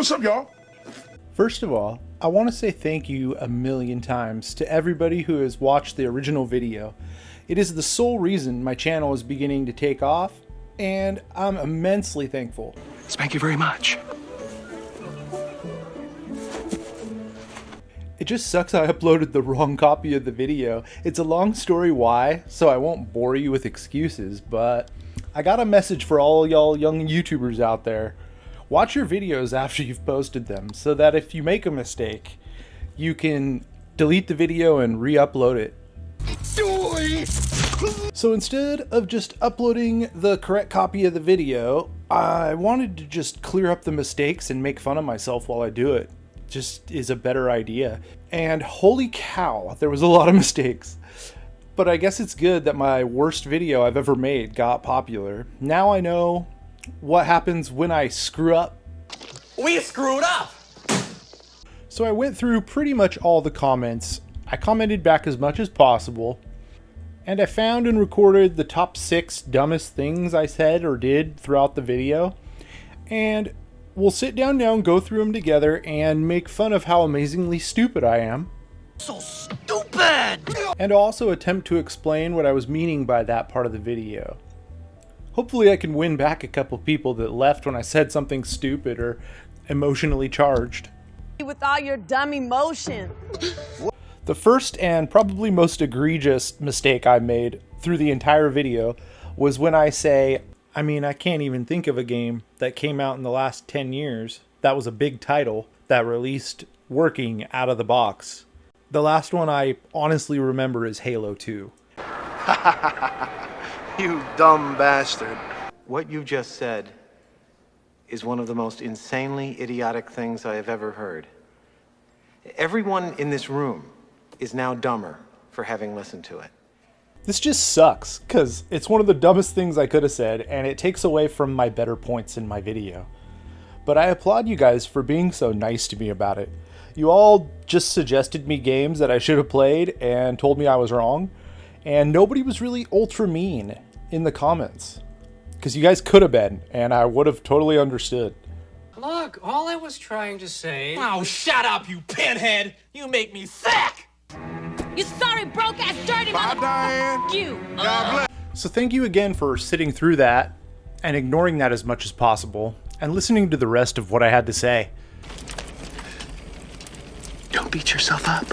What's up, y'all? First of all, I want to say thank you a million times to everybody who has watched the original video. It is the sole reason my channel is beginning to take off, and I'm immensely thankful. Thank you very much. It just sucks I uploaded the wrong copy of the video. It's a long story why, so I won't bore you with excuses, but I got a message for all y'all young YouTubers out there. Watch your videos after you've posted them, so that if you make a mistake, you can delete the video and re-upload it. So instead of just uploading the correct copy of the video, I wanted to just clear up the mistakes and make fun of myself while I do it. Just is a better idea. And holy cow, there was a lot of mistakes. But I guess it's good that my worst video I've ever made got popular. Now I know what happens when I screw up. We screwed up! So I went through pretty much all the comments. I commented back as much as possible. And I found and recorded the top 6 dumbest things I said or did throughout the video. And we'll sit down now and go through them together and make fun of how amazingly stupid I am. So stupid! And also attempt to explain what I was meaning by that part of the video. Hopefully I can win back a couple people that left when I said something stupid or emotionally charged. With all your dumb emotion. The first and probably most egregious mistake I made through the entire video was when I say, I can't even think of a game that came out in the last 10 years that was a big title that released working out of the box. The last one I honestly remember is Halo 2. You dumb bastard. What you just said is one of the most insanely idiotic things I have ever heard. Everyone in this room is now dumber for having listened to it. This just sucks, because it's one of the dumbest things I could have said, and it takes away from my better points in my video. But I applaud you guys for being so nice to me about it. You all just suggested me games that I should have played and told me I was wrong. And nobody was really ultra mean in the comments. Because you guys could have been, and I would have totally understood. Look, all I was trying to say... Oh, shut up, you pinhead! You make me sick! You sorry, broke-ass, dirty motherfucker! Fuck you! So thank you again for sitting through that, and ignoring that as much as possible, and listening to the rest of what I had to say. Don't beat yourself up.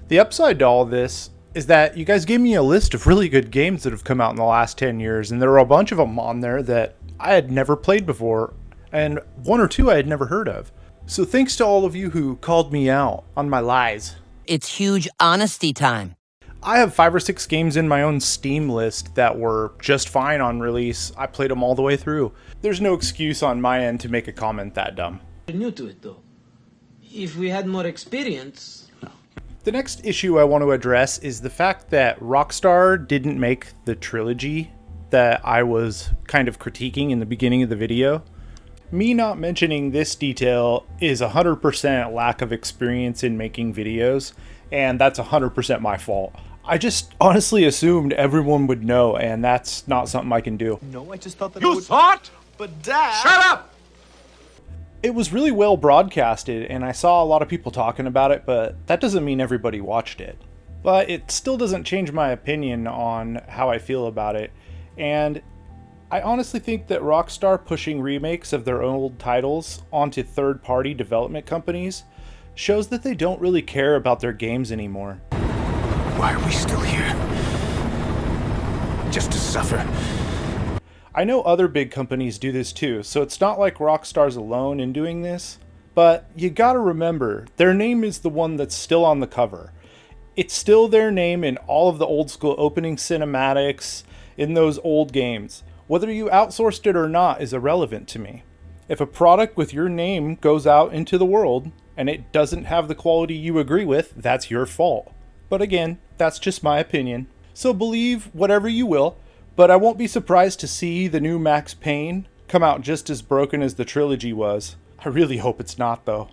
The upside to all this is that you guys gave me a list of really good games that have come out in the last 10 years, and there were a bunch of them on there that I had never played before, and 1 or 2 I had never heard of. So thanks to all of you who called me out on my lies. It's huge honesty time. I have 5 or 6 games in my own Steam list that were just fine on release. I played them all the way through. There's no excuse on my end to make a comment that dumb. We're new to it though. If we had more experience... The next issue I want to address is the fact that Rockstar didn't make the trilogy that I was kind of critiquing in the beginning of the video. Me not mentioning this detail is 100% lack of experience in making videos, and that's 100% my fault. I just honestly assumed everyone would know, and that's not something I can do. No, I just thought that You thought? But Dad... Shut up! It was really well broadcasted, and I saw a lot of people talking about it, but that doesn't mean everybody watched it. But it still doesn't change my opinion on how I feel about it, and I honestly think that Rockstar pushing remakes of their old titles onto third-party development companies shows that they don't really care about their games anymore. Why are we still here? Just to suffer. I know other big companies do this too, so it's not like Rockstar's alone in doing this, but you gotta remember, their name is the one that's still on the cover. It's still their name in all of the old school opening cinematics in those old games. Whether you outsourced it or not is irrelevant to me. If a product with your name goes out into the world and it doesn't have the quality you agree with, that's your fault. But again, that's just my opinion. So believe whatever you will, but I won't be surprised to see the new Max Payne come out just as broken as the trilogy was. I really hope it's not though.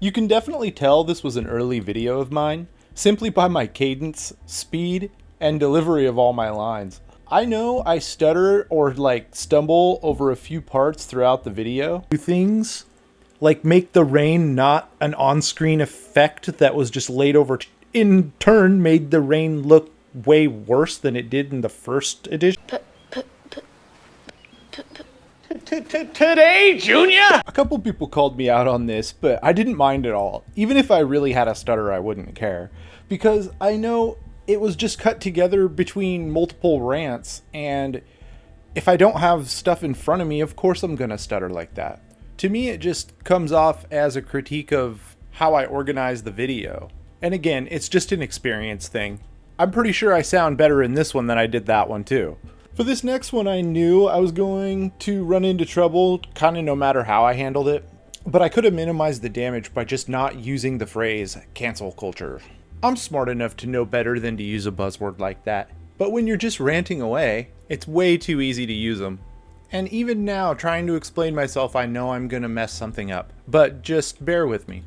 You can definitely tell this was an early video of mine, simply by my cadence, speed, and delivery of all my lines. I know I stutter or like stumble over a few parts throughout the video. Things like make the rain not an on-screen effect that was just laid over, in turn made the rain look way worse than it did in the first edition. Today, Junior! A couple people called me out on this, but I didn't mind at all. Even if I really had a stutter, I wouldn't care. Because I know it was just cut together between multiple rants, and if I don't have stuff in front of me, of course I'm gonna stutter like that. To me, it just comes off as a critique of how I organize the video. And again, it's just an experience thing. I'm pretty sure I sound better in this one than I did that one too. For this next one, I knew I was going to run into trouble kind of no matter how I handled it, but I could have minimized the damage by just not using the phrase cancel culture. I'm smart enough to know better than to use a buzzword like that, but when you're just ranting away, it's way too easy to use them. And even now, trying to explain myself, I know I'm gonna mess something up, but just bear with me.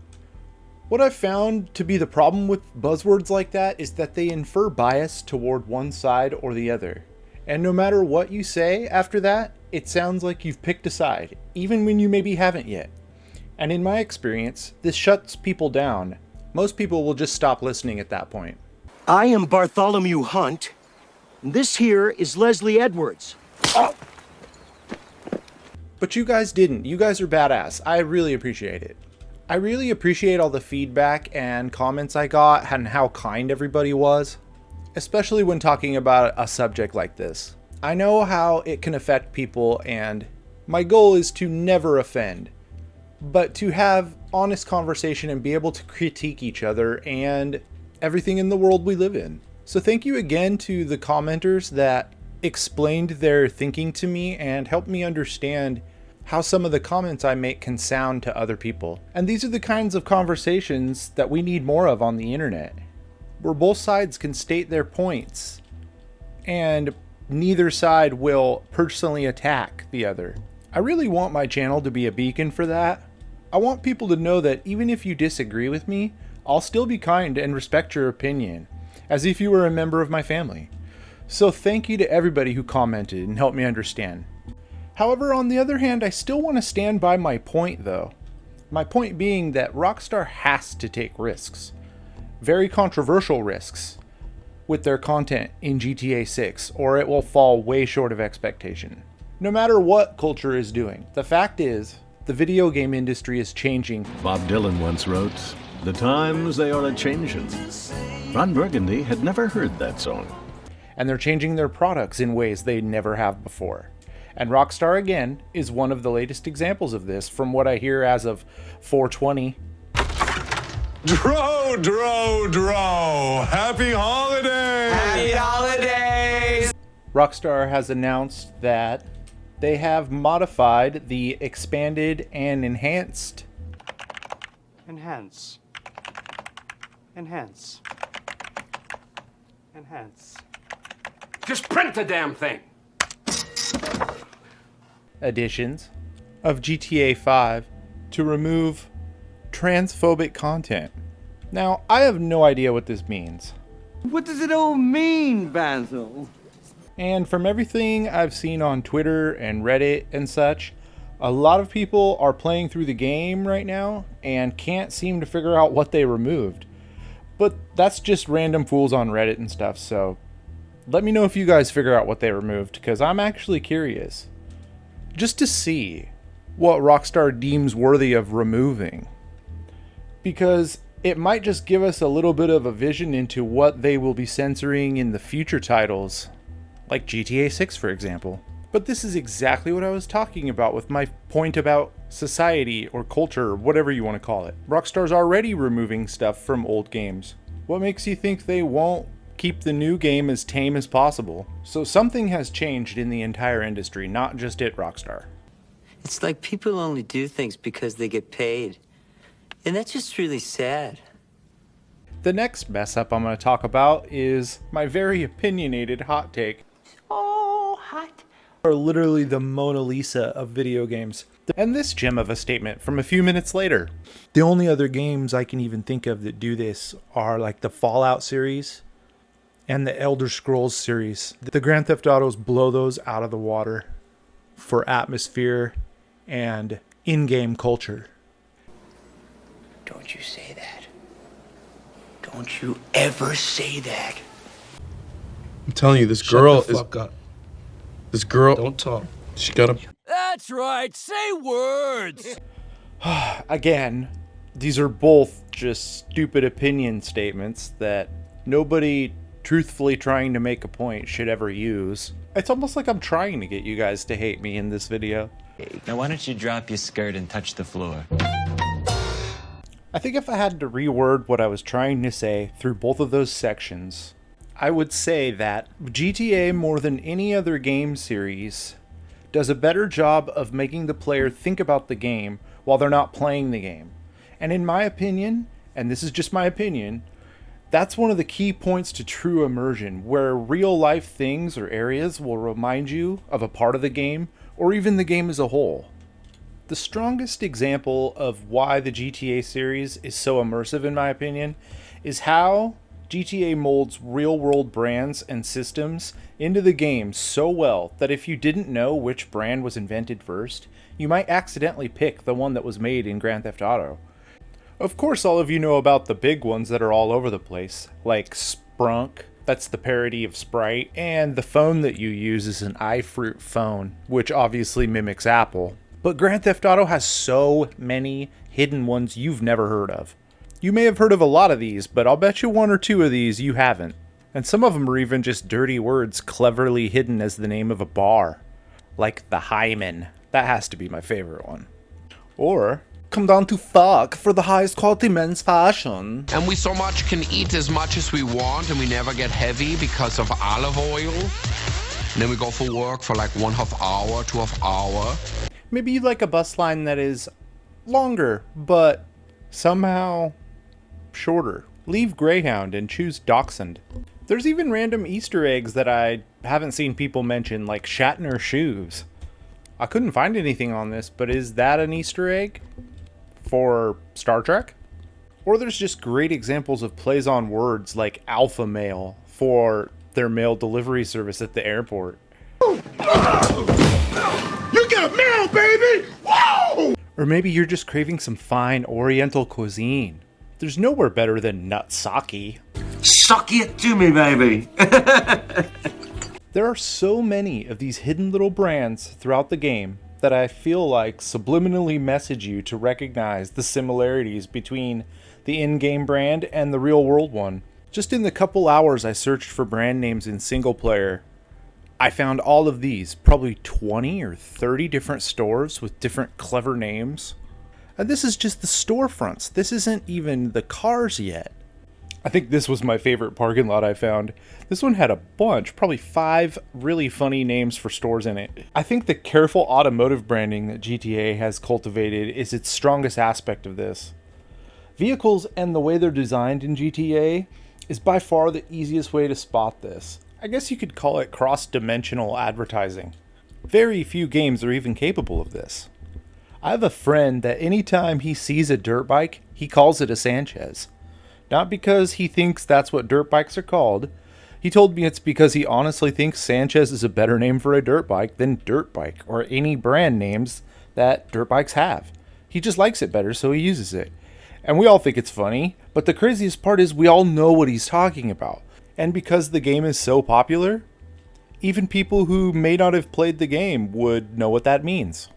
What I've found to be the problem with buzzwords like that is that they infer bias toward one side or the other. And no matter what you say after that, it sounds like you've picked a side, even when you maybe haven't yet. And in my experience, this shuts people down. Most people will just stop listening at that point. I am Bartholomew Hunt, and this here is Leslie Edwards. Oh. But you guys didn't. You guys are badass. I really appreciate it. I really appreciate all the feedback and comments I got and how kind everybody was, especially when talking about a subject like this. I know how it can affect people, and my goal is to never offend, but to have honest conversation and be able to critique each other and everything in the world we live in. So thank you again to the commenters that explained their thinking to me and helped me understand how some of the comments I make can sound to other people. And these are the kinds of conversations that we need more of on the internet, where both sides can state their points and neither side will personally attack the other. I really want my channel to be a beacon for that. I want people to know that even if you disagree with me, I'll still be kind and respect your opinion, as if you were a member of my family. So thank you to everybody who commented and helped me understand. However, on the other hand, I still want to stand by my point though. My point being that Rockstar has to take risks. Very controversial risks with their content in GTA 6, or it will fall way short of expectation. No matter what culture is doing, the fact is, the video game industry is changing. Bob Dylan once wrote, "The times they are a-changin'." Ron Burgundy had never heard that song. And they're changing their products in ways they never have before. And Rockstar, again, is one of the latest examples of this from what I hear as of 420. Dro! Happy holidays! Happy holidays! Rockstar has announced that they have modified the expanded and enhanced. Enhance. Just print the damn thing! Editions of GTA 5 to remove transphobic content. Now, I have no idea what this means. What does it all mean, Basil? And from everything I've seen on Twitter and Reddit and such, a lot of people are playing through the game right now and can't seem to figure out what they removed. But that's just random fools on Reddit and stuff, so let me know if you guys figure out what they removed, because I'm actually curious. Just to see what Rockstar deems worthy of removing. Because it might just give us a little bit of a vision into what they will be censoring in the future titles, like GTA 6 for example. But this is exactly what I was talking about with my point about society or culture, or whatever you want to call it. Rockstar's already removing stuff from old games. What makes you think they won't keep the new game as tame as possible? So something has changed in the entire industry, not just at Rockstar. It's like people only do things because they get paid. And that's just really sad. The next mess up I'm going to talk about is my very opinionated hot take. Oh, hot. Are literally the Mona Lisa of video games. And this gem of a statement from a few minutes later. The only other games I can even think of that do this are like the Fallout series and the Elder Scrolls series. The Grand Theft Autos blow those out of the water for atmosphere and in-game culture. Don't you say that. Don't you ever say that. I'm telling you, this girl Shut the fuck up. This girl. Don't talk. She got a. That's right. Say words. Again, these are both just stupid opinion statements that nobody truthfully trying to make a point should ever use. It's almost like I'm trying to get you guys to hate me in this video. Now why don't you drop your skirt and touch the floor? I think if I had to reword what I was trying to say through both of those sections, I would say that GTA, more than any other game series, does a better job of making the player think about the game while they're not playing the game. And in my opinion, and this is just my opinion, that's one of the key points to true immersion, where real life things or areas will remind you of a part of the game, or even the game as a whole. The strongest example of why the GTA series is so immersive, in my opinion, is how GTA molds real-world brands and systems into the game so well that if you didn't know which brand was invented first, you might accidentally pick the one that was made in Grand Theft Auto. Of course, all of you know about the big ones that are all over the place, like Sprunk, that's the parody of Sprite, and the phone that you use is an iFruit phone, which obviously mimics Apple. But Grand Theft Auto has so many hidden ones you've never heard of. You may have heard of a lot of these, but I'll bet you one or two of these you haven't. And some of them are even just dirty words cleverly hidden as the name of a bar. Like the Hyman. That has to be my favorite one. Or, come down to fuck for the highest quality men's fashion. And we so much can eat as much as we want and we never get heavy because of olive oil. And then we go for work for like 1/2 hour, 2 hour. Maybe you'd like a bus line that is longer, but somehow shorter. Leave Greyhound and choose Dachshund. There's even random Easter eggs that I haven't seen people mention, like Shatner shoes. I couldn't find anything on this, but is that an Easter egg for Star Trek? Or there's just great examples of plays on words like alpha mail for their mail delivery service at the airport. You get a meal, baby! Whoa! Or maybe you're just craving some fine Oriental cuisine. There's nowhere better than Nutsaki. Suck it to me, baby! There are so many of these hidden little brands throughout the game that I feel like subliminally message you to recognize the similarities between the in-game brand and the real-world one. Just in the couple hours I searched for brand names in single player, I found all of these, probably 20 or 30 different stores with different clever names. And this is just the storefronts. This isn't even the cars yet. I think this was my favorite parking lot I found. This one had a bunch, probably 5 really funny names for stores in it. I think the careful automotive branding that GTA has cultivated is its strongest aspect of this. Vehicles and the way they're designed in GTA is by far the easiest way to spot this. I guess you could call it cross-dimensional advertising. Very few games are even capable of this. I have a friend that anytime he sees a dirt bike, he calls it a Sanchez. Not because he thinks that's what dirt bikes are called. He told me it's because he honestly thinks Sanchez is a better name for a dirt bike than dirt bike or any brand names that dirt bikes have. He just likes it better, so he uses it. And we all think it's funny, but the craziest part is we all know what he's talking about. And because the game is so popular, even people who may not have played the game would know what that means.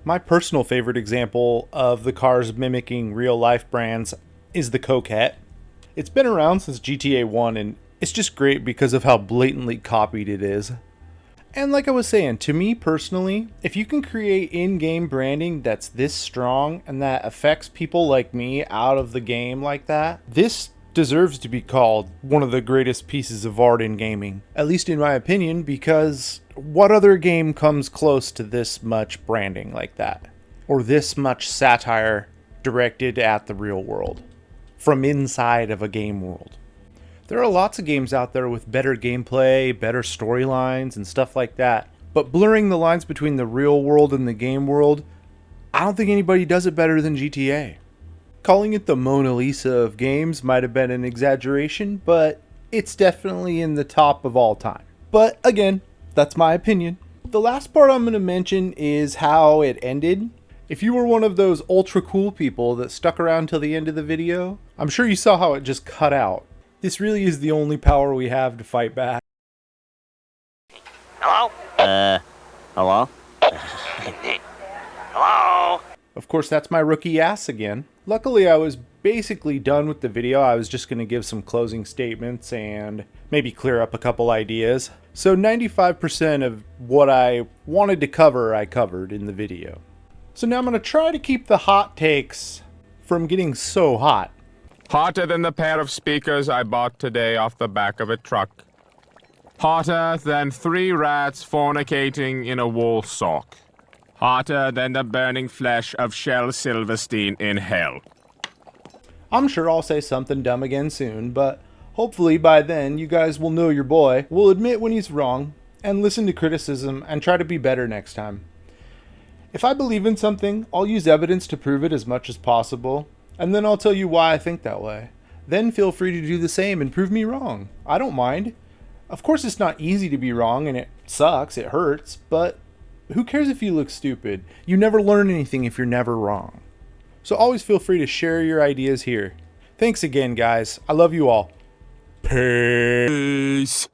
My personal favorite example of the cars mimicking real-life brands is the Coquette. It's been around since GTA 1, and it's just great because of how blatantly copied it is. And like I was saying, to me personally, if you can create in-game branding that's this strong and that affects people like me out of the game like that, this deserves to be called one of the greatest pieces of art in gaming. At least in my opinion, because what other game comes close to this much branding like that? Or this much satire directed at the real world, from inside of a game world? There are lots of games out there with better gameplay, better storylines, and stuff like that. But blurring the lines between the real world and the game world, I don't think anybody does it better than GTA. Calling it the Mona Lisa of games might have been an exaggeration, but it's definitely in the top of all time. But again, that's my opinion. The last part I'm going to mention is how it ended. If you were one of those ultra cool people that stuck around till the end of the video, I'm sure you saw how it just cut out. This really is the only power we have to fight back. Hello? Hello? Hello? Of course, that's my rookie ass again. Luckily, I was basically done with the video. I was just going to give some closing statements and maybe clear up a couple ideas. So 95% of what I wanted to cover, I covered in the video. So now I'm going to try to keep the hot takes from getting so hot. Hotter than the pair of speakers I bought today off the back of a truck. Hotter than 3 rats fornicating in a wool sock. Hotter than the burning flesh of Shel Silverstein in hell. I'm sure I'll say something dumb again soon, but hopefully by then you guys will know your boy will admit when he's wrong and listen to criticism and try to be better next time. If I believe in something, I'll use evidence to prove it as much as possible, and then I'll tell you why I think that way. Then feel free to do the same and prove me wrong. I don't mind. Of course it's not easy to be wrong and it sucks, it hurts, but who cares if you look stupid? You never learn anything if you're never wrong. So always feel free to share your ideas here. Thanks again, guys. I love you all. Peace.